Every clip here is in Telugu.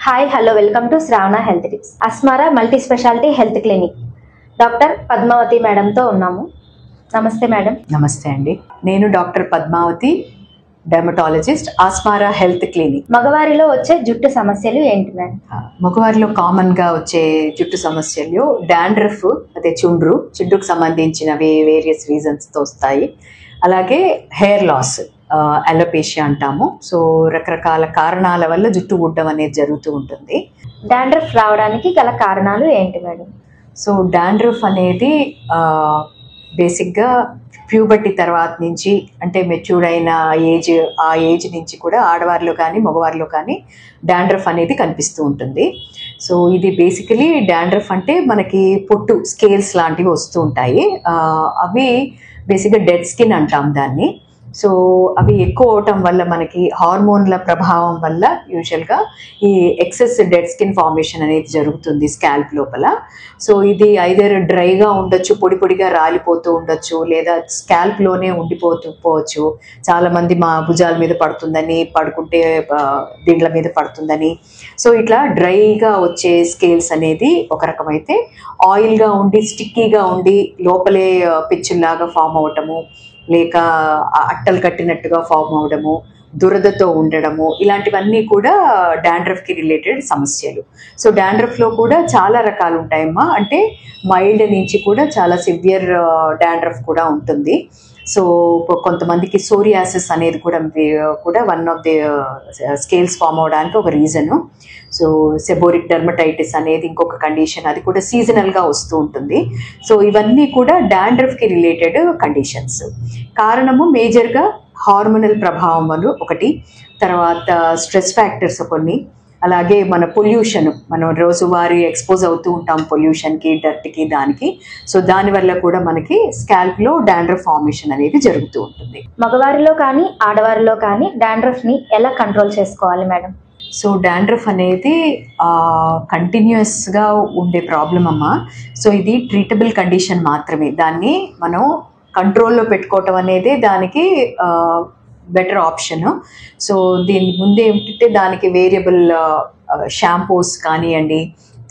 Hi hello welcome to Shravana health tips. Asmara multi speciality health clinic doctor Padmavathi మేడంతో ఉన్నాము. నమస్తే మేడం. నమస్తే అండి. నేను doctor Padmavathi, dermatologist, Asmara health clinic. మగవారిలో వచ్చే జుట్టు సమస్యలు ఏంటి మేడం? మగవారిలో కామన్గా వచ్చే జుట్టు సమస్యలు డాండ్రఫ్, అదే చుండ్రుకు సంబంధించినవి వేరియస్ రీజన్స్తో వస్తాయి. అలాగే హెయిర్ లాస్, అలోపేషియా అంటాము. సో రకరకాల కారణాల వల్ల జుట్టు ఊడడం అనేది జరుగుతూ ఉంటుంది. డాండ్రఫ్ రావడానికి గల కారణాలు ఏంటి మేడం? సో డాండ్రఫ్ అనేది బేసిక్గా ప్యూబర్టీ తర్వాత నుంచి, అంటే మెచ్యూర్డ్ అయిన ఆ ఏజ్ నుంచి కూడా ఆడవారిలో కానీ మగవారిలో కానీ డాండ్రఫ్ అనేది కనిపిస్తూ ఉంటుంది. సో ఇది బేసికలీ డాండ్రఫ్ అంటే మనకి పొట్టు స్కేల్స్ లాంటివి వస్తూ ఉంటాయి. అవి బేసిక్గా డెడ్ స్కిన్ అంటాం దాన్ని. సో అవి ఎక్కువ అవటం వల్ల మనకి హార్మోన్ల ప్రభావం వల్ల యూజువల్గా ఈ ఎక్సెస్ డెడ్ స్కిన్ ఫార్మేషన్ అనేది జరుగుతుంది స్కాల్ప్ లోపల. సో ఇది ఐదర్ డ్రైగా ఉండొచ్చు, పొడి పొడిగా రాలిపోతూ ఉండొచ్చు, లేదా స్కాల్ప్లోనే ఉండిపోవచ్చు. చాలామంది మా భుజాల మీద పడుతుందని, పడుకుంటే దీంట్ల మీద పడుతుందని. సో ఇట్లా డ్రైగా వచ్చే స్కేల్స్ అనేది ఒక రకమైతే, ఆయిల్గా ఉండి స్టిక్కీగా ఉండి లోపలే పిచ్చుల్లాగా ఫామ్ అవటము, లేక అట్టలు కట్టినట్టుగా ఫామ్ అవడము, దురదతో ఉండడము, ఇలాంటివన్నీ కూడా డాండ్రఫ్కి రిలేటెడ్ సమస్యలు. సో డాండ్రఫ్లో కూడా చాలా రకాలు ఉంటాయమ్మా. అంటే మైల్డ్ నుంచి కూడా చాలా సివియర్ డాండ్రఫ్ కూడా ఉంటుంది. సో కొంతమందికి సోరియాసిస్ అనేది కూడా one of the scales form అవడానికి ఒక రీజను. సో సెబోరిక్ డెర్మటైటిస్ అనేది ఇంకొక కండిషన్, అది కూడా సీజనల్గా వస్తూ ఉంటుంది. సో ఇవన్నీ కూడా డాండ్రఫ్కి రిలేటెడ్ కండిషన్స్. కారణము మేజర్గా హార్మోనల్ ప్రభావం వల్ల ఒకటి, తర్వాత స్ట్రెస్ ఫ్యాక్టర్స్ కొన్ని, అలాగే మన పొల్యూషన్, మనం రోజువారీ ఎక్స్పోజ్ అవుతూ ఉంటాం పొల్యూషన్కి, డర్ట్కి, దానికి. సో దానివల్ల కూడా మనకి స్కాల్ప్లో డాండ్రఫ్ ఫార్మేషన్ అనేది జరుగుతూ ఉంటుంది. మగవారిలో కానీ ఆడవారిలో కానీ డాండ్రఫ్ని ఎలా కంట్రోల్ చేసుకోవాలి మేడం? సో డాండ్రఫ్ అనేది కంటిన్యూస్గా ఉండే ప్రాబ్లం అమ్మా. సో ఇది ట్రీటబుల్ కండిషన్ మాత్రమే. దాన్ని మనం కంట్రోల్లో పెట్టుకోవటం అనేది దానికి బెటర్ ఆప్షను. సో దీని ముందే ఏమిటంటే దానికి వేరియబుల్ షాంపూస్ కానివ్వండి,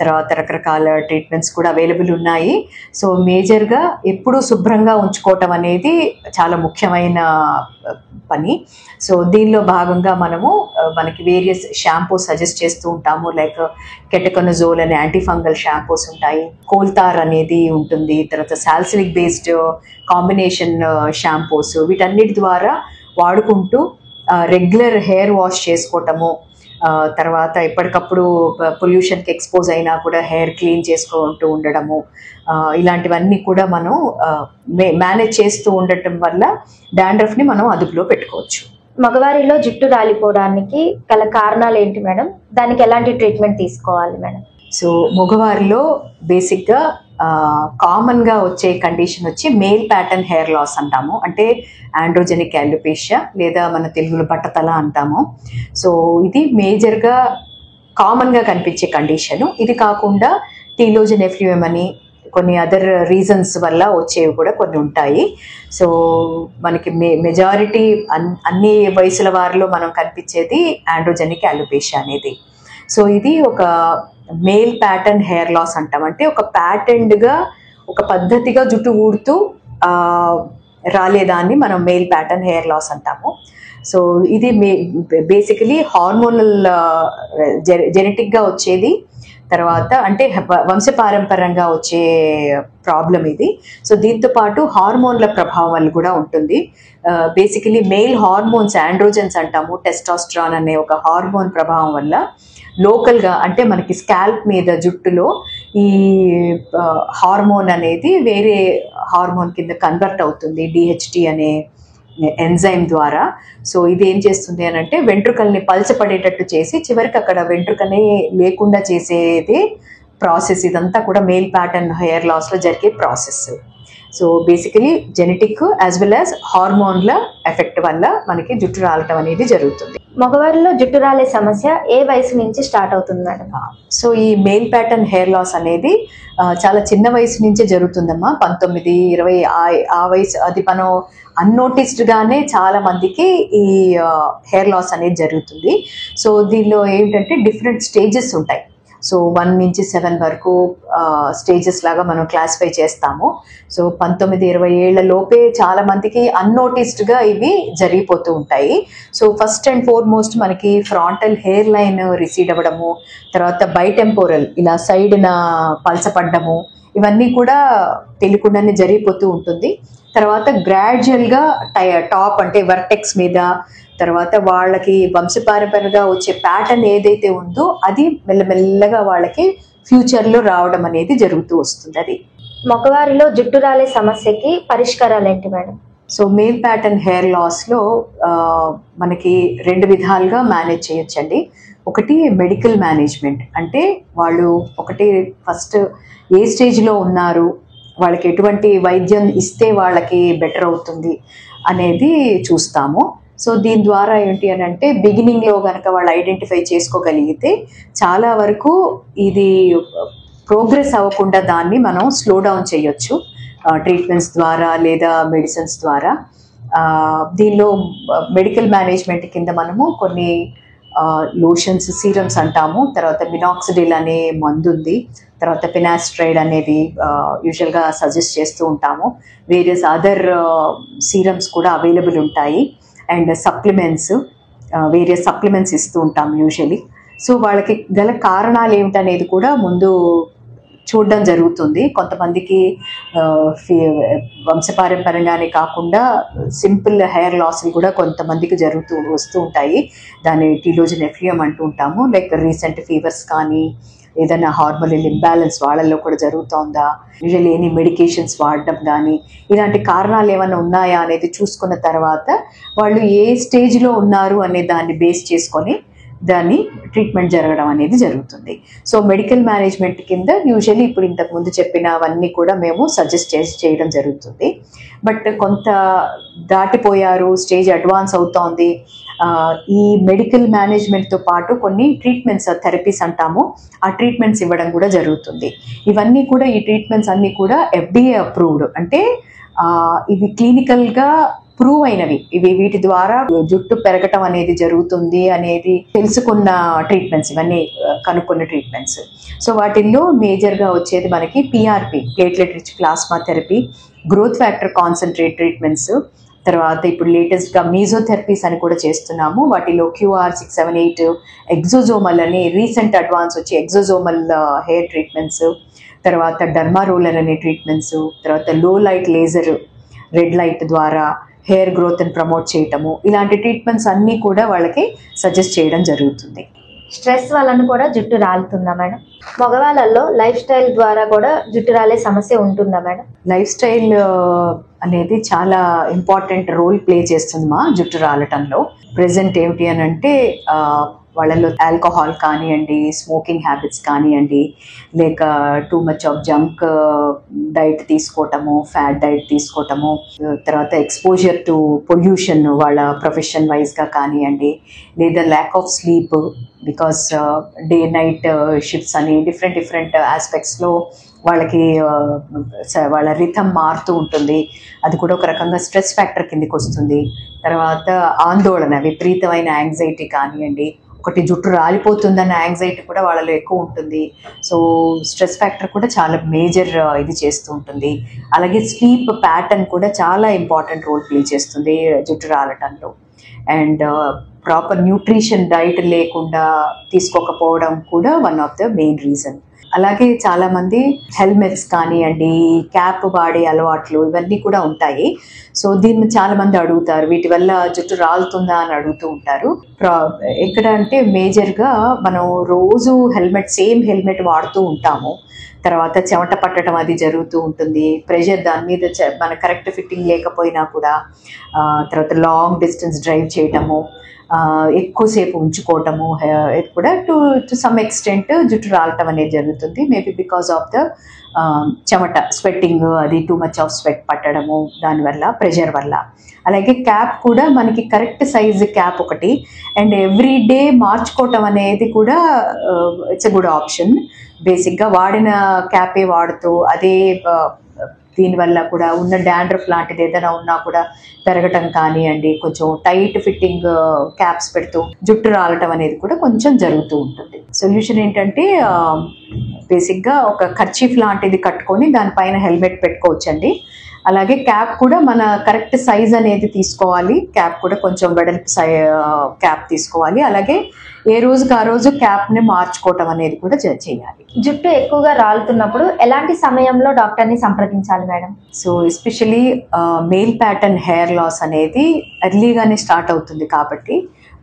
తర్వాత రకరకాల ట్రీట్మెంట్స్ కూడా అవైలబుల్ ఉన్నాయి. సో మేజర్గా ఎప్పుడూ శుభ్రంగా ఉంచుకోవటం అనేది చాలా ముఖ్యమైన పని. సో దీనిలో భాగంగా మనకి వేరియస్ షాంపూస్ సజెస్ట్ చేస్తూ ఉంటాము. లైక్ కెటకొనజోల్ అనే యాంటీఫంగల్ షాంపూస్ ఉంటాయి, కోల్తార్ అనేది ఉంటుంది, తర్వాత సాల్సిలిక్ బేస్డ్ కాంబినేషన్ షాంపూస్. వీటన్నిటి ద్వారా వాడుకుంటూ రెగ్యులర్ హెయిర్ వాష్ చేసుకోవటము, తర్వాత ఎప్పటికప్పుడు పొల్యూషన్కి ఎక్స్పోజ్ అయినా కూడా హెయిర్ క్లీన్ చేసుకుంటూ ఉండడము, ఇలాంటివన్నీ కూడా మనం మేనేజ్ చేస్తూ ఉండటం వల్ల డాండ్రఫ్ని మనం అదుపులో పెట్టుకోవచ్చు. మగవారిలో జుట్టు రాలిపోవడానికి గల కారణాలు ఏంటి మేడం? దానికి ఎలాంటి ట్రీట్మెంట్ తీసుకోవాలి మేడం? సో మగవారిలో బేసిక్గా కామన్గా వచ్చే కండిషన్ వచ్చి మేల్ ప్యాటర్న్ హెయిర్ లాస్ అంటాము. అంటే ఆండ్రోజెనిక్ అలోపేషియా, లేదా మన తెలుగులో బట్టతల అంటాము. సో ఇది మేజర్గా కామన్గా కనిపించే కండిషను. ఇది కాకుండా టీలోజన్ ఎఫ్యూఎం అని కొన్ని అదర్ రీజన్స్ వల్ల వచ్చేవి కూడా కొన్ని ఉంటాయి. సో మనకి మెజారిటీ అన్ని వయసుల వారిలో మనం కనిపించేది ఆండ్రోజెనిక్ అలోపేషియా అనేది. సో ఇది ఒక మేల్ ప్యాటర్న్ హెయిర్ లాస్ అంటాం. అంటే ఒక ప్యాటర్న్డ్గా, ఒక పద్ధతిగా జుట్టు ఊడుతూ రాలేదాన్ని మనం మేల్ ప్యాటర్న్ హెయిర్ లాస్ అంటాము. సో ఇది బేసికలీ హార్మోనల్ జెనెటిక్గా వచ్చేది, తర్వాత అంటే వంశపారంపర్యంగా వచ్చే ప్రాబ్లం ఇది. సో దీంతో పాటు హార్మోన్ల ప్రభావం వల్ల కూడా ఉంటుంది. బేసికలీ మెయిల్ హార్మోన్స్, ఆండ్రోజన్స్ అంటాము, టెస్టోస్టెరాన్ అనే ఒక హార్మోన్ ప్రభావం వల్ల లోకల్గా, అంటే మనకి స్కాల్ప్ మీద జుట్టులో ఈ హార్మోన్ అనేది వేరే హార్మోన్ కింద కన్వర్ట్ అవుతుంది డిహెచ్టి అనే ఎంజైమ్ ద్వారా. సో ఇది ఏం చేస్తుంది అని అంటే వెంట్రుకల్ని పల్చపడేటట్టు చేసి చివరికి అక్కడ వెంట్రుకనే లేకుండా చేసేది ప్రాసెస్. ఇదంతా కూడా మేల్ ప్యాటర్న్ హెయిర్ లాస్లో జరిగే process. So basically genetic as well as హార్మోన్ల ఎఫెక్ట్ వల్ల మనకి జుట్టు రాలటం అనేది జరుగుతుంది. మగవారిలో జుట్టు రాలే సమస్య ఏ వయసు నుంచి స్టార్ట్ అవుతుంది మేడం? సో ఈ మెయిల్ ప్యాటర్న్ హెయిర్ లాస్ అనేది చాలా చిన్న వయసు నుంచే జరుగుతుందమ్మా. 19, 20 ఆ వయసు, అది మనం అన్నోటిస్డ్ గానే చాలా మందికి ఈ హెయిర్ లాస్ అనేది జరుగుతుంది. సో దీనిలో ఏంటంటే డిఫరెంట్ స్టేజెస్ ఉంటాయి. సో 1 నుంచి 7 వరకు స్టేజెస్ లాగా మనం క్లాసిఫై చేస్తాము. సో 19, 20 ఏళ్ల లోపే చాలా మందికి అన్నోటిస్డ్గా ఇవి జరిగిపోతూ ఉంటాయి. సో ఫస్ట్ అండ్ ఫార్మోస్ట్ మనకి ఫ్రాంటల్ హెయిర్ లైన్ రిసీడ్ అవ్వడము, తర్వాత బైటెంపోరల్ ఇలా సైడ్న పలసపడ్డము, ఇవన్నీ కూడా తెలియకుండానే జరిగిపోతూ ఉంటుంది. తర్వాత గ్రాడ్యువల్గా టాప్ అంటే వర్టెక్స్ మీద, తర్వాత వాళ్ళకి వంశపారంపర్యంగా వచ్చే ప్యాటర్న్ ఏదైతే ఉందో అది మెల్లమెల్లగా వాళ్ళకి ఫ్యూచర్లో రావడం అనేది జరుగుతూ వస్తుంది. అది మగవారిలో జుట్టు రాలే సమస్యకి పరిష్కారాలు ఏంటి madam? So male pattern hair లాస్లో మనకి 2 విధాలుగా మేనేజ్ చేయొచ్చండి. ఒకటి మెడికల్ మేనేజ్మెంట్, అంటే వాళ్ళు ఒకటి ఫస్ట్ ఏ స్టేజ్లో ఉన్నారు, వాళ్ళకి ఎటువంటి వైద్యం ఇస్తే వాళ్ళకి బెటర్ అవుతుంది అనేది చూస్తాము. సో దీని ద్వారా ఏంటి అని అంటే బిగినింగ్లో కనుక వాళ్ళు ఐడెంటిఫై చేసుకోగలిగితే చాలా వరకు ఇది ప్రోగ్రెస్ అవ్వకుండా దాన్ని మనం స్లో డౌన్ చేయొచ్చు ట్రీట్మెంట్స్ ద్వారా లేదా మెడిసిన్స్ ద్వారా. దీనిలో మెడికల్ మేనేజ్మెంట్ కింద మనము కొన్ని లోషన్స్, సీరమ్స్ అంటాము, తర్వాత మినాక్సిడిల్ అనే మందు ఉంది, తర్వాత ఫినాస్ట్రైడ్ అనేది యూజువల్గా సజెస్ట్ చేస్తూ ఉంటాము. వేరియస్ అదర్ సీరమ్స్ కూడా అవైలబుల్ ఉంటాయి. అండ్ సప్లిమెంట్స్, వేరియస్ సప్లిమెంట్స్ ఇస్తూ ఉంటాం యూజువలీ. సో వాళ్ళకి గల కారణాలు ఏమిటనేది కూడా ముందు చూడడం జరుగుతుంది. కొంతమందికి వంశపారంపర్యంగానే కాకుండా సింపుల్ హెయిర్ లాస్లు కూడా కొంతమందికి వస్తూ ఉంటాయి. దాన్ని టీలోజన్ ఎఫ్యూఎం అంటూ ఉంటాము. లైక్ రీసెంట్ ఫీవర్స్ కానీ, ఏదైనా హార్మోనల్ ఇంబ్యాలెన్స్ వాళ్ళల్లో కూడా జరుగుతుందా, యూజువల్లీ ఎనీ మెడికేషన్స్ వాడడం కానీ, ఇలాంటి కారణాలు ఏమైనా ఉన్నాయా అనేది చూసుకున్న తర్వాత వాళ్ళు ఏ స్టేజ్లో ఉన్నారు అనే దాన్ని బేస్ చేసుకొని దాన్ని ట్రీట్మెంట్ జరగడం అనేది జరుగుతుంది. సో మెడికల్ మేనేజ్మెంట్ కింద యూజువల్లీ ఇప్పుడు ఇంతకుముందు చెప్పినవన్నీ కూడా మేము సజెస్ట్ చేయడం జరుగుతుంది. బట్ కొంత దాటిపోయారు, స్టేజ్ అడ్వాన్స్ అవుతోంది, ఈ మెడికల్ మేనేజ్మెంట్తో పాటు కొన్ని ట్రీట్మెంట్స్, థెరపీస్ అంటాము, ఆ ట్రీట్మెంట్స్ ఇవ్వడం కూడా జరుగుతుంది. ఇవన్నీ కూడా, ఈ ట్రీట్మెంట్స్ అన్నీ కూడా FDA అప్రూవ్డ్, అంటే ఇవి క్లినికల్గా ప్రూవ్ అయినవి. వీటి ద్వారా జుట్టు పెరగటం అనేది జరుగుతుంది అనేది తెలుసుకున్న ట్రీట్మెంట్స్, ఇవన్నీ కనుక్కున్న ట్రీట్మెంట్స్. సో వాటిల్లో మేజర్గా వచ్చేది మనకి PRP, platelet rich plasma therapy, growth factor concentrate treatments, తర్వాత ఇప్పుడు లేటెస్ట్గా మీజోథెరపీస్ అని కూడా చేస్తున్నాము. వాటిలో QR678, ఎగ్జోజోమల్ అని రీసెంట్ అడ్వాన్స్ వచ్చి ఎగ్జోజోమల్ హెయిర్ ట్రీట్మెంట్స్, తర్వాత డర్మా రోలర్ అనే ట్రీట్మెంట్స్, తర్వాత లో లైట్ లేజర్, రెడ్ లైట్ ద్వారా హెయిర్ గ్రోత్ని ప్రమోట్ చేయటము, ఇలాంటి ట్రీట్మెంట్స్ అన్నీ కూడా వాళ్ళకి సజెస్ట్ చేయడం జరుగుతుంది. స్ట్రెస్ వలన కూడా జుట్టు రాలుతుందా మేడం? మగవాళ్ళల్లో లైఫ్ స్టైల్ ద్వారా కూడా జుట్టు రాలే సమస్య ఉంటుందా మేడం? లైఫ్ స్టైల్ అనేది చాలా ఇంపార్టెంట్ రోల్ ప్లే చేస్తుంది మా జుట్టు రాలటంలో. ప్రెజెంట్ ఏమిటి అని అంటే వాళ్ళలో ఆల్కహాల్ కానివ్వండి, స్మోకింగ్ హ్యాబిట్స్ కానివ్వండి, లేక too much of junk diet తీసుకోవటము, ఫ్యాట్ డైట్ తీసుకోవటము, తర్వాత ఎక్స్పోజర్ టు పొల్యూషన్ వాళ్ళ ప్రొఫెషన్ వైజ్గా కానివ్వండి, లేదా lack of sleep, because day night shifts అని డిఫరెంట్ ఆస్పెక్ట్స్లో వాళ్ళకి వాళ్ళ రిథమ్ మారుతూ ఉంటుంది. అది కూడా ఒక రకంగా స్ట్రెస్ ఫ్యాక్టర్ కిందకి వస్తుంది. తర్వాత ఆందోళన, విపరీతమైన యాంగ్జైటీ కానివ్వండి, ఒకటి జుట్టు రాలిపోతుందన్న యాంగ్జైటీ కూడా వాళ్ళలో ఎక్కువ ఉంటుంది. సో స్ట్రెస్ ఫ్యాక్టర్ కూడా చాలా మేజర్ ఇది చేస్తూ ఉంటుంది. అలాగే స్లీప్ ప్యాటర్న్ కూడా చాలా ఇంపార్టెంట్ రోల్ ప్లే చేస్తుంది జుట్టు రాలటంలో. అండ్ ప్రాపర్ న్యూట్రిషన్ డైట్ లేకుండా తీసుకోకపోవడం కూడా one of the main reason. అలాగే చాలామంది హెల్మెట్స్ కానివ్వండి, క్యాప్ వాడే అలవాట్లు, ఇవన్నీ కూడా ఉంటాయి. సో దీన్ని చాలామంది అడుగుతారు, వీటి వల్ల జుట్టు రాలుతుందా అని అడుగుతూ ఉంటారు. ఎక్కడ అంటే మేజర్గా మనం రోజు సేమ్ హెల్మెట్ వాడుతూ ఉంటాము. తర్వాత చెమట పట్టడం అది జరుగుతూ ఉంటుంది. ప్రెషర్ దాని మీద మన కరెక్ట్ ఫిట్టింగ్ లేకపోయినా కూడా, తర్వాత లాంగ్ డిస్టెన్స్ డ్రైవ్ చేయటము, ఎక్కువసేపు ఉంచుకోవటము కూడా టు సమ్ ఎక్స్టెంట్ జుట్టు రాలటం అనేది జరుగుతుంది. మేబీ బికాస్ ఆఫ్ ద చెమట స్వెట్టింగ్, అది టూ మచ్ ఆఫ్ స్వెట్ పట్టడము, దానివల్ల ప్రెషర్ వల్ల. అలాగే క్యాప్ కూడా మనకి కరెక్ట్ సైజ్ క్యాప్ ఒకటి, అండ్ ఎవ్రీ డే మార్చుకోవటం అనేది కూడా ఇట్స్ ఎ గుడ్ ఆప్షన్. బేసిక్గా వాడిన క్యాపే వాడుతూ అదే దీనివల్ల కూడా ఉన్న డాండ్రఫ్ లాంటిది ఏదైనా ఉన్నా కూడా పెరగటం కానివ్వండి, కొంచెం టైట్ ఫిట్టింగ్ క్యాప్స్ పెడుతూ జుట్టు రాలటం అనేది కూడా కొంచెం జరుగుతూ ఉంటుంది. సొల్యూషన్ ఏంటంటే బేసిక్గా ఒక కర్చీఫ్ లాంటిది కట్టుకొని దానిపైన హెల్మెట్ పెట్టుకోవచ్చండి. అలాగే క్యాప్ కూడా మన కరెక్ట్ సైజ్ అనేది తీసుకోవాలి. క్యాప్ కూడా కొంచెం వెడల్పు క్యాప్ తీసుకోవాలి. అలాగే ఏ రోజుకి ఆ రోజు క్యాప్ని మార్చుకోవటం అనేది కూడా చేయాలి. జుట్టు ఎక్కువగా రాలుతున్నప్పుడు ఎలాంటి సమయంలో డాక్టర్ని సంప్రదించాలి madam? So especially male pattern hair loss అనేది ఎర్లీగానే స్టార్ట్ అవుతుంది కాబట్టి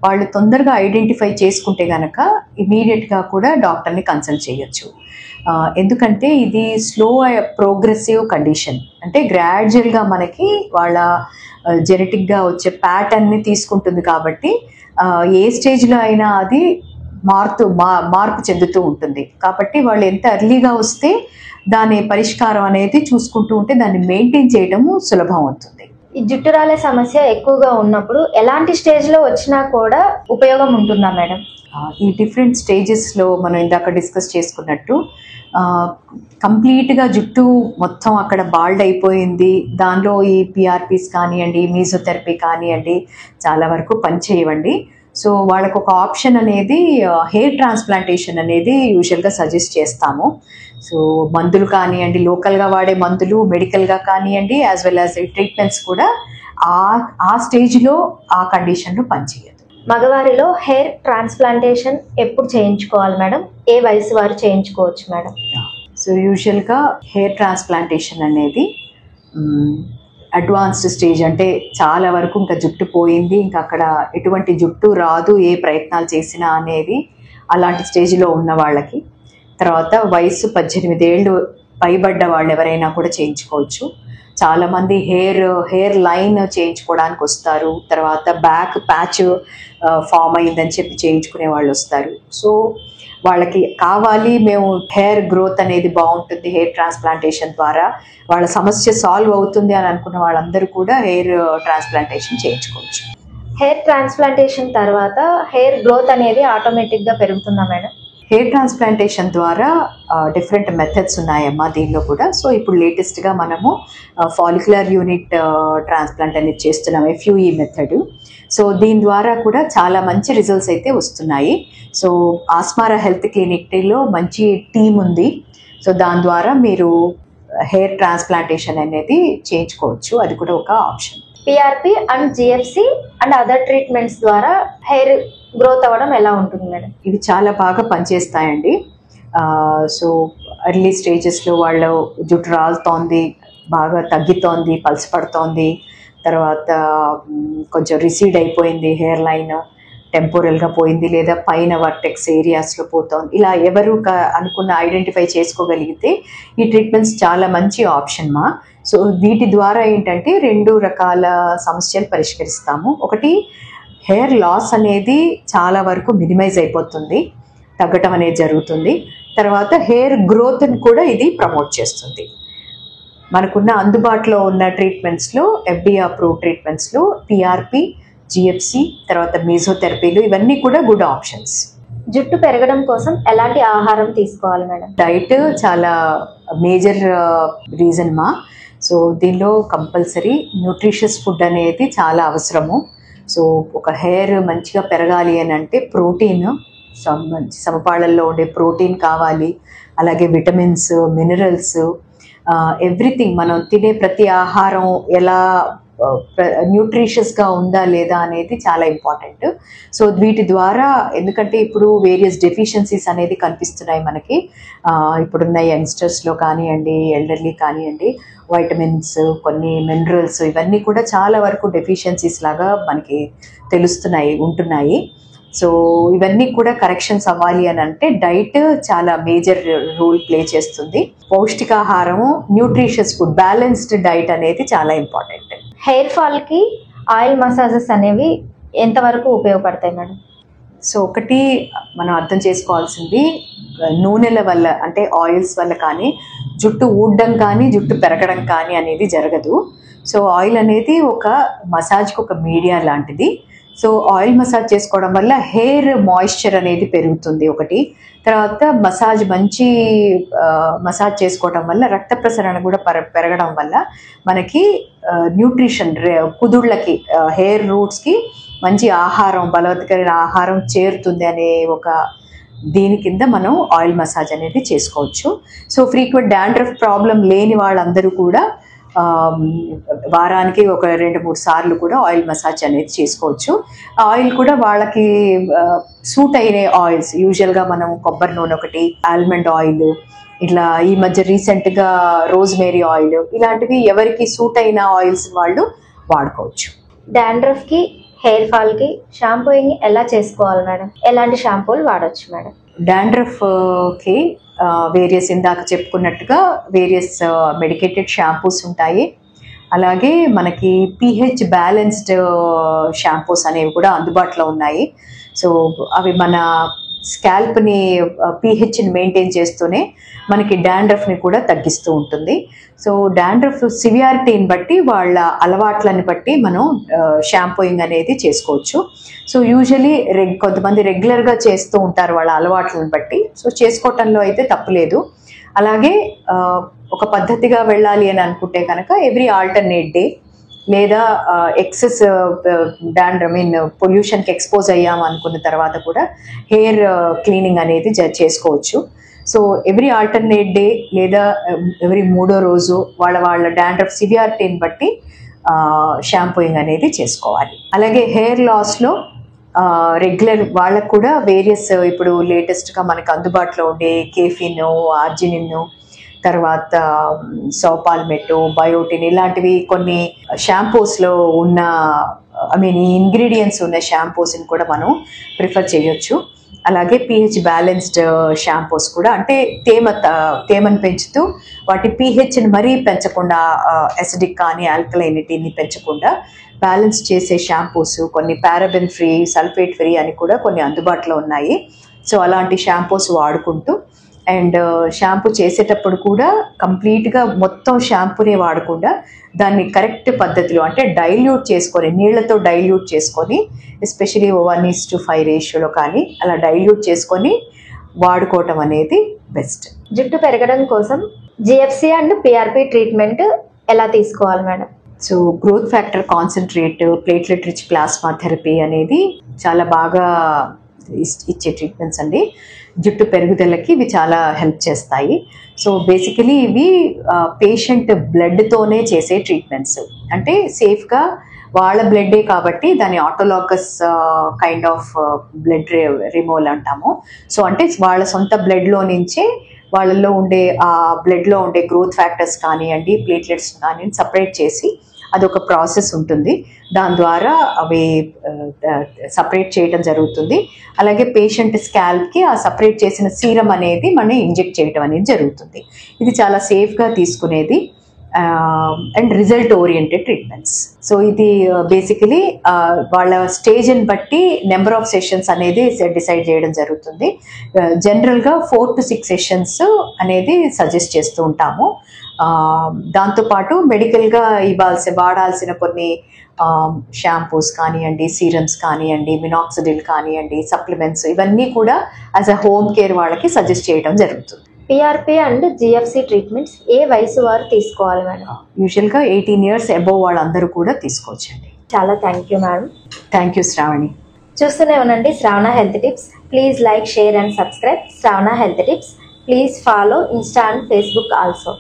వాళ్ళు తొందరగా ఐడెంటిఫై చేసుకుంటే కనుక ఇమీడియట్గా కూడా డాక్టర్ని కన్సల్ట్ చేయొచ్చు. ఎందుకంటే ఇది స్లో ప్రోగ్రెసివ్ కండిషన్, అంటే గ్రాడ్యువల్గా మనకి వాళ్ళ జెనెటిక్గా వచ్చే ప్యాటర్న్ని తీసుకుంటుంది కాబట్టి ఏ స్టేజ్లో అయినా అది మార్పు చెందుతూ ఉంటుంది. కాబట్టి వాళ్ళు ఎంత ఎర్లీగా వస్తే దాని పరిష్కారం అనేది చూసుకుంటూ ఉంటే దాన్ని మెయింటైన్ చేయడము సులభం అవుతుంది. ఈ జుట్టు రాలే సమస్య ఎక్కువగా ఉన్నప్పుడు ఎలాంటి స్టేజ్లో వచ్చినా కూడా ఉపయోగం ఉంటుందా మేడం? ఈ డిఫరెంట్ స్టేజెస్లో మనం ఇందాక డిస్కస్ చేసుకున్నట్టు కంప్లీట్గా జుట్టు మొత్తం అక్కడ బాల్డ్ అయిపోయింది, దానిలో ఈ పిఆర్పీస్ కానివ్వండి, మీజోథెరపీ కానివ్వండి చాలా వరకు పనిచేయవండి. సో వాళ్ళకు ఒక ఆప్షన్ అనేది హెయిర్ ట్రాన్స్ప్లాంటేషన్ అనేది యూజువల్గా సజెస్ట్ చేస్తాము. సో మందులు కానివ్వండి, లోకల్గా వాడే మందులు, మెడికల్గా కానివ్వండి, యాజ్ వెల్ యాజ్ ట్రీట్మెంట్స్ కూడా ఆ స్టేజ్లో ఆ కండిషన్లో పనిచేయదు. మగవారిలో హెయిర్ ట్రాన్స్ప్లాంటేషన్ ఎప్పుడు చేయించుకోవాలి మేడం? ఏ వయసు వారు చేయించుకోవచ్చు మేడం? సో యూజువల్గా హెయిర్ ట్రాన్స్ప్లాంటేషన్ అనేది అడ్వాన్స్డ్ స్టేజ్, అంటే చాలా వరకు ఇంకా జుట్టు పోయింది, ఇంకా అక్కడ ఎటువంటి జుట్టు రాదు ఏ ప్రయత్నాలు చేసినా అనేది అలాంటి స్టేజ్లో ఉన్న వాళ్ళకి. తర్వాత వయసు 18 ఏళ్ళు పైబడ్డ వాళ్ళు ఎవరైనా కూడా చేయించుకోవచ్చు. చాలామంది హెయిర్ లైన్ చేయించుకోవడానికి వస్తారు, తర్వాత బ్యాక్ ప్యాచ్ ఫామ్ అయిందని చెప్పి చేయించుకునే వాళ్ళు వస్తారు. సో వాళ్ళకి కావాలి, మేము హెయిర్ గ్రోత్ అనేది బాగుంటుంది హెయిర్ ట్రాన్స్ప్లాంటేషన్ ద్వారా, వాళ్ళ సమస్య సాల్వ్ అవుతుంది అని అనుకున్న వాళ్ళందరూ కూడా హెయిర్ ట్రాన్స్ప్లాంటేషన్ చేయించుకోవచ్చు. హెయిర్ ట్రాన్స్ప్లాంటేషన్ తర్వాత హెయిర్ గ్రోత్ అనేది ఆటోమేటిక్గా పెరుగుతుందా మేడం? హెయిర్ ట్రాన్స్ప్లాంటేషన్ ద్వారా డిఫరెంట్ మెథడ్స్ ఉన్నాయమ్మా దీనిలో కూడా. సో ఇప్పుడు లేటెస్ట్గా మనము ఫాలిక్యులర్ యూనిట్ ట్రాన్స్ప్లాంట్ అనేది చేస్తున్నాం, FUE మెథడ్. సో దీని ద్వారా కూడా చాలా మంచి రిజల్ట్స్ అయితే వస్తున్నాయి. సో ఆస్మారా హెల్త్ క్లినిక్లో మంచి టీమ్ ఉంది. సో దాని ద్వారా మీరు హెయిర్ ట్రాన్స్ప్లాంటేషన్ అనేది చేయించుకోవచ్చు, అది కూడా ఒక option. PRP and GFC and other treatments ద్వారా హెయిర్ గ్రోత్ అవ్వడం ఎలా ఉంటుంది మేడం? ఇవి చాలా బాగా పనిచేస్తాయండి. సో ఎర్లీ స్టేజెస్లో వాళ్ళు జుట్టు రాలుతోంది, బాగా తగ్గుతోంది, పలసపడుతోంది, తర్వాత కొంచెం రిసీడ్ అయిపోయింది హెయిర్ లైన్, టెంపోరల్గా పోయింది, లేదా పైన వర్టెక్స్ ఏరియాస్లో పోతోంది, ఇలా ఎవరు అనుకున్న ఐడెంటిఫై చేసుకోగలిగితే ఈ ట్రీట్మెంట్స్ చాలా మంచి ఆప్షన్ మా. సో వీటి ద్వారా ఏంటంటే 2 రకాల సమస్యలు పరిష్కరిస్తాము. ఒకటి, హెయిర్ లాస్ అనేది చాలా వరకు మినిమైజ్ అయిపోతుంది, తగ్గటం అనేది జరుగుతుంది. తర్వాత హెయిర్ గ్రోత్ని కూడా ఇది ప్రమోట్ చేస్తుంది. మనకున్న అందుబాటులో ఉన్న ట్రీట్మెంట్స్లో FDA అప్రూవ్ ట్రీట్మెంట్స్లో PRP, GFC, తర్వాత మీజోథెరపీలు ఇవన్నీ కూడా గుడ్ ఆప్షన్స్. జుట్టు పెరగడం కోసం ఎలాంటి ఆహారం తీసుకోవాలి మేడం? డైట్ చాలా మేజర్ రీజన్ మా. సో దీనిలో కంపల్సరీ న్యూట్రిషియస్ ఫుడ్ అనేది చాలా అవసరము. సో ఒక హెయిర్ మంచిగా పెరగాలి అని అంటే ప్రోటీన్, మంచి సమపాళ్ళల్లో ఉండే ప్రోటీన్ కావాలి, అలాగే విటమిన్స్, మినరల్స్, ఎవ్రీథింగ్ మనం తినే ప్రతి ఆహారం ఎలా న్యూట్రిషియస్గా ఉందా లేదా అనేది చాలా ఇంపార్టెంట్. సో వీటి ద్వారా, ఎందుకంటే ఇప్పుడు వేరియస్ డెఫిషియన్సీస్ అనేది కనిపిస్తున్నాయి మనకి, ఇప్పుడున్న యంగ్స్టర్స్లో కానివ్వండి, ఎల్డర్లీ కానివ్వండి, వైటమిన్స్, కొన్ని మినరల్స్ ఇవన్నీ కూడా చాలా వరకు డెఫిషియన్సీస్ లాగా మనకి ఉంటున్నాయి. సో ఇవన్నీ కూడా కరెక్షన్స్ అవ్వాలి అని అంటే డైట్ చాలా మేజర్ రోల్ ప్లే చేస్తుంది. పౌష్టికాహారము, న్యూట్రిషియస్ ఫుడ్, బ్యాలెన్స్డ్ డైట్ అనేది చాలా ఇంపార్టెంట్. హెయిర్ ఫాల్కి ఆయిల్ మసాజెస్ అనేవి ఎంతవరకు ఉపయోగపడతాయి మేడం? సో ఒకటి మనం అర్థం చేసుకోవాల్సింది, నూనెల వల్ల అంటే ఆయిల్స్ వల్ల కానీ జుట్టు ఊడడం కానీ జుట్టు పెరగడం కానీ అనేది జరగదు. సో ఆయిల్ అనేది ఒక మసాజ్కి ఒక మీడియా లాంటిది. సో ఆయిల్ మసాజ్ చేసుకోవడం వల్ల హెయిర్ మాయిశ్చర్ అనేది పెరుగుతుంది ఒకటి. తర్వాత మంచి మసాజ్ చేసుకోవడం వల్ల రక్త ప్రసరణ కూడా పెరగడం వల్ల మనకి న్యూట్రిషన్ కుదుళ్ళకి హెయిర్ రూట్స్కి మంచి ఆహారం, బలవత్కరమైన ఆహారం చేరుతుంది అనే ఒక దీని కింద మనం ఆయిల్ మసాజ్ అనేది చేసుకోవచ్చు. సో ఫ్రీక్వెంట్ డాండ్రఫ్ ప్రాబ్లం లేని వాళ్ళందరూ కూడా వారానికి ఒక 2-3 సార్లు కూడా ఆయిల్ మసాజ్ అనేది చేసుకోవచ్చు. ఆయిల్ కూడా వాళ్ళకి సూట్ అయిన ఆయిల్స్, యూజువల్గా మనం కొబ్బరి నూనె ఒకటి, ఆల్మండ్ ఆయిల్, ఇట్లా ఈ మధ్య రీసెంట్గా రోజ్మేరీ ఆయిల్, ఇలాంటివి ఎవరికి సూట్ అయిన ఆయిల్స్ వాళ్ళు వాడుకోవచ్చు. డాండ్రఫ్కి, హెయిర్ ఫాల్కి షాంపూయింగ్ ఎలా చేసుకోవాలి మేడం? ఎలాంటి షాంపూలు వాడవచ్చు మేడం? డాండ్రఫ్కి వేరియస్ ఇందాక చెప్పుకున్నట్టుగా వేరియస్ మెడికేటెడ్ షాంపూస్ ఉంటాయి. అలాగే మనకి pH బ్యాలెన్స్డ్ షాంపూస్ అనేవి కూడా అందుబాటులో ఉన్నాయి. సో అవి మన స్కాల్ప్ని pHని మెయింటైన్ చేస్తూనే మనకి డాండ్రఫ్ని కూడా తగ్గిస్తూ ఉంటుంది. సో డాండ్రఫ్ సివియారిటీని బట్టి, వాళ్ళ అలవాట్లని బట్టి మనం షాంపూయింగ్ అనేది చేసుకోవచ్చు. సో యూజువలీ కొంతమంది రెగ్యులర్గా చేస్తూ ఉంటారు వాళ్ళ అలవాట్లను బట్టి. సో చేసుకోవటంలో అయితే తప్పులేదు. అలాగే ఒక పద్ధతిగా వెళ్ళాలి అని అనుకుంటే కనుక ఎవ్రీ ఆల్టర్నేట్ డే, లేదా ఎక్సెస్ పొల్యూషన్కి ఎక్స్పోజ్ అయ్యాము అనుకున్న తర్వాత కూడా హెయిర్ క్లీనింగ్ అనేది చేసుకోవచ్చు. సో ఎవ్రీ ఆల్టర్నేట్ డే లేదా ఎవ్రీ 3వ రోజు వాళ్ళ డాండ్రఫ్ సివియారిటీని బట్టి షాంపూయింగ్ అనేది చేసుకోవాలి. అలాగే హెయిర్ లాస్లో రెగ్యులర్ వాళ్ళకు కూడా వేరియస్, ఇప్పుడు లేటెస్ట్గా మనకు అందుబాటులో ఉండే కేఫిన్, ఆర్జినిన్, తర్వాత సోపాల్మెట్, బయోటిన్, ఇలాంటివి కొన్ని షాంపూస్లో ఉన్న ఈ ఇంగ్రీడియంట్స్ ఉన్న షాంపూస్ని కూడా మనం ప్రిఫర్ చేయొచ్చు. అలాగే pH బ్యాలెన్స్డ్ షాంపూస్ కూడా, అంటే తేమను పెంచుతూ వాటి pHని మరీ పెంచకుండా, అసిడిక్ కానీ ఆల్కలైనిటీని పెంచకుండా బ్యాలెన్స్ చేసే షాంపూస్, కొన్ని పారాబెన్ ఫ్రీ, సల్ఫేట్ ఫ్రీ అని కూడా కొన్ని అందుబాటులో ఉన్నాయి. సో అలాంటి షాంపూస్ వాడుకుంటూ, అండ్ షాంపూ చేసేటప్పుడు కూడా కంప్లీట్గా మొత్తం షాంపూనే వాడకుండా దాన్ని కరెక్ట్ పద్ధతిలో, అంటే డైల్యూట్ చేసుకొని, నీళ్లతో డైల్యూట్ చేసుకొని, ఎస్పెషలీ 1:5 రేషియోలో కానీ అలా డైల్యూట్ చేసుకొని వాడుకోవటం అనేది బెస్ట్. జుట్టు పెరగడం కోసం GFC అండ్ PRP ట్రీట్మెంట్ ఎలా తీసుకోవాలి madam? So growth factor concentrate, platelet rich plasma therapy అనేది చాలా బాగా ఇచ్చే ట్రీట్మెంట్స్ అండి. జుట్టు పెరుగుదలకి ఇవి చాలా హెల్ప్ చేస్తాయి. సో బేసికలీ ఇవి పేషెంట్ బ్లడ్తోనే చేసే ట్రీట్మెంట్స్, అంటే సేఫ్గా వాళ్ళ బ్లడ్డే కాబట్టి దాన్ని autologous kind of blood removal అంటాము. సో అంటే వాళ్ళ సొంత బ్లడ్లో నుంచే వాళ్ళల్లో ఉండే ఆ బ్లడ్లో ఉండే గ్రోత్ ఫ్యాక్టర్స్ కానివ్వండి, ప్లేట్లెట్స్ కానీ సపరేట్ చేసి అదొక ప్రాసెస్ ఉంటుంది. దాని ద్వారా అవి సపరేట్ చేయడం జరుగుతుంది. అలాగే పేషెంట్ స్కాల్ప్కి ఆ సపరేట్ చేసిన సీరం అనేది మనం ఇంజెక్ట్ చేయడం అనేది జరుగుతుంది. ఇది చాలా సేఫ్గా తీసుకునేది and result oriented treatments. So ఇది బేసికలీ వాళ్ళ స్టేజ్ని బట్టి నెంబర్ ఆఫ్ సెషన్స్ అనేది డిసైడ్ చేయడం జరుగుతుంది. జనరల్గా 4 to 6 సెషన్స్ అనేది సజెస్ట్ చేస్తూ ఉంటాము. దాంతోపాటు మెడికల్గా వాడాల్సిన కొన్ని షాంపూస్ కానివ్వండి, సీరమ్స్ కానివ్వండి, మినాక్సిడిల్ కానివ్వండి, సప్లిమెంట్స్, ఇవన్నీ కూడా యాజ్ అ హోమ్ కేర్ వాళ్ళకి సజెస్ట్ చేయడం జరుగుతుంది. PRP అండ్ GFC ట్రీట్మెంట్స్ ఏ వయసు వారు తీసుకోవాలి మేడం? యూజువల్గా 18 years అబోవ్ వాళ్ళందరూ కూడా తీసుకోవచ్చండి. చాలా thank you madam. Thank you Shravani. చూస్తూనే ఉండండి Shravana health tips. Please like, share and subscribe Shravana health tips. Please follow Insta and Facebook also.